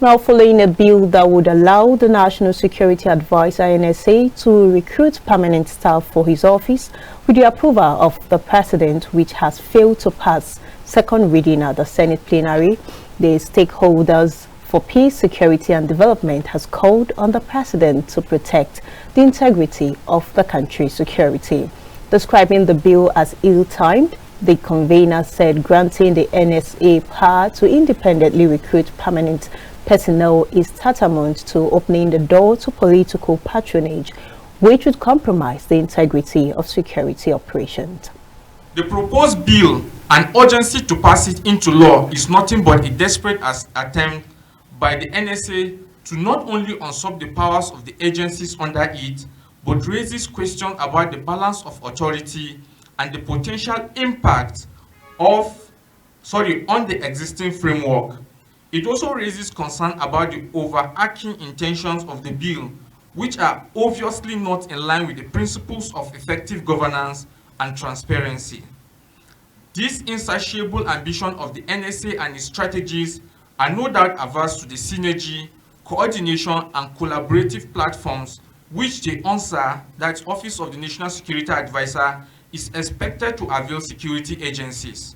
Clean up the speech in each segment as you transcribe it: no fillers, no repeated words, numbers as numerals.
Now, following a bill that would allow the National Security Advisor NSA to recruit permanent staff for his office with the approval of the President, which has failed to pass second reading at the Senate plenary, the stakeholders for peace, security and development has called on the President to protect the integrity of the country's security. Describing the bill as ill-timed, the convener said granting the NSA power to independently recruit permanent personnel is tantamount to opening the door to political patronage, which would compromise the integrity of security operations. The proposed bill and urgency to pass it into law is nothing but a desperate attempt by the NSA to not only usurp the powers of the agencies under it, but raises questions about the balance of authority and the potential impact on the existing framework. It also raises concern about the overarching intentions of the bill, which are obviously not in line with the principles of effective governance and transparency. This insatiable ambition of the NSA and its strategies are no doubt averse to the synergy, coordination, and collaborative platforms which the ONSA, that's Office of the National Security Advisor, is expected to avail security agencies.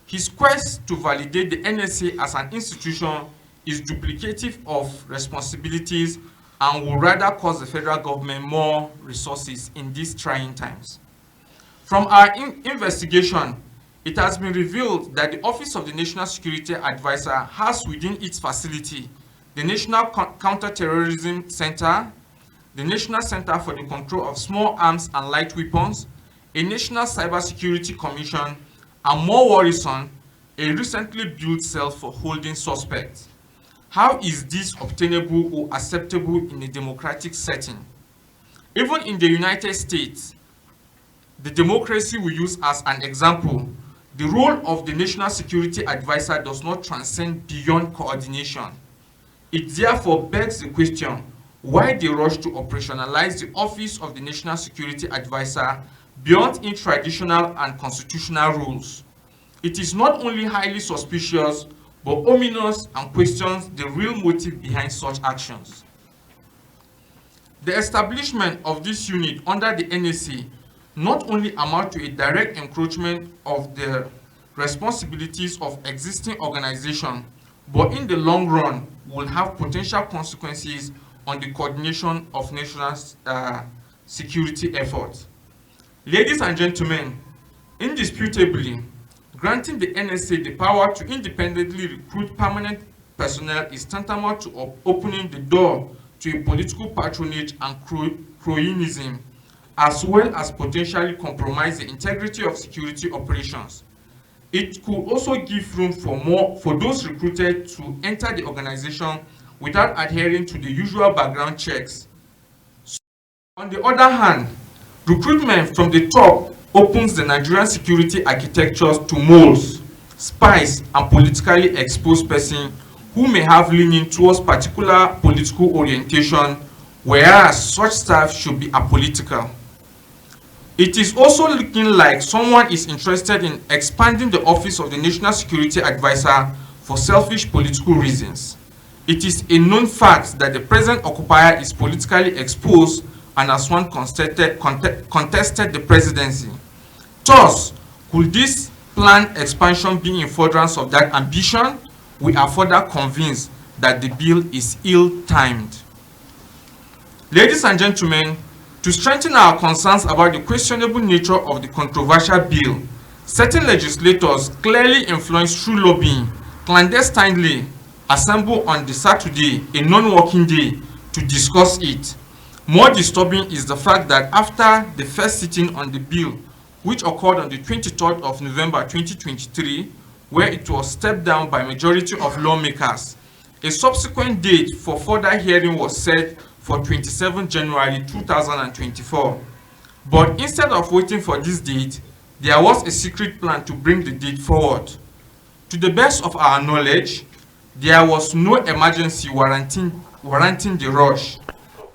His quest to validate the NSA as an institution is duplicative of responsibilities and will rather cost the federal government more resources in these trying times. From our investigation, it has been revealed that the Office of the National Security Advisor has within its facility the National Counterterrorism Center, the National Center for the Control of Small Arms and Light Weapons, a National Cybersecurity Commission, and more worrisome, a recently built cell for holding suspects. How is this obtainable or acceptable in a democratic setting? Even in the United States, the democracy we use as an example, the role of the National Security Advisor does not transcend beyond coordination. It therefore begs the question, why the rush to operationalize the Office of the National Security Advisor beyond its traditional and constitutional rules? It is not only highly suspicious, but ominous and questions the real motive behind such actions. The establishment of this unit under the NSA not only amount to a direct encroachment of the responsibilities of existing organizations, but in the long run will have potential consequences on the coordination of national security efforts. Ladies and gentlemen, indisputably, granting the NSA the power to independently recruit permanent personnel is tantamount to opening the door to a political patronage and cronyism, as well as potentially compromise the integrity of security operations. It could also give room for those recruited to enter the organization without adhering to the usual background checks. So, on the other hand, recruitment from the top opens the Nigerian security architectures to moles, spies, and politically exposed persons who may have leaning towards particular political orientation, whereas such staff should be apolitical. It is also looking like someone is interested in expanding the Office of the National Security Advisor for selfish political reasons. It is a known fact that the present occupier is politically exposed and has once contested the presidency. Thus, could this planned expansion be in furtherance of that ambition? We are further convinced that the bill is ill-timed. Ladies and gentlemen, to strengthen our concerns about the questionable nature of the controversial bill, certain legislators clearly influenced through lobbying, clandestinely assemble on the Saturday, a non-working day, to discuss it. More disturbing is the fact that after the first sitting on the bill, which occurred on the 23rd of November 2023, where it was stepped down by majority of lawmakers, a subsequent date for further hearing was set for 27 January 2024. But instead of waiting for this date, there was a secret plan to bring the date forward. To the best of our knowledge, there was no emergency warranting the rush.